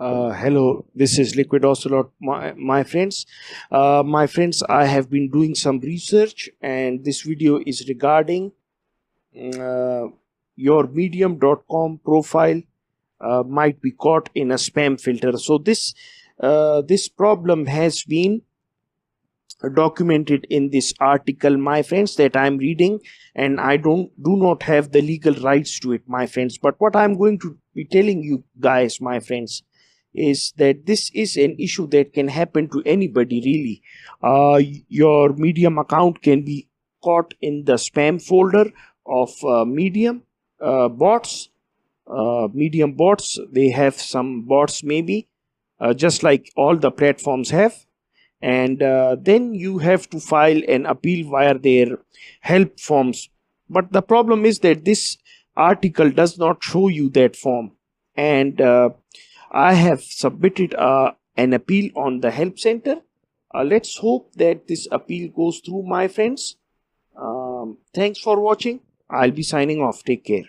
Hello, this is Liquid Ocelot, my friends. My friends, I have been doing some research, and this video is regarding uh, your medium.com profile might be caught in a spam filter. So this problem has been documented in this article, my friends, that I'm reading, and I do not have the legal rights to it, my friends. But what I'm going to be telling you guys, my friends, is that this is an issue that can happen to anybody, really. Your Medium account can be caught in the spam folder of Medium bots. Medium bots, they have some bots, maybe, just like all the platforms have. And then you have to file an appeal via their help forms. But the problem is that this article does not show you that form. And I have submitted an appeal on the help center. Let's hope that this appeal goes through, my friends. Thanks for watching. I'll be signing off. Take care.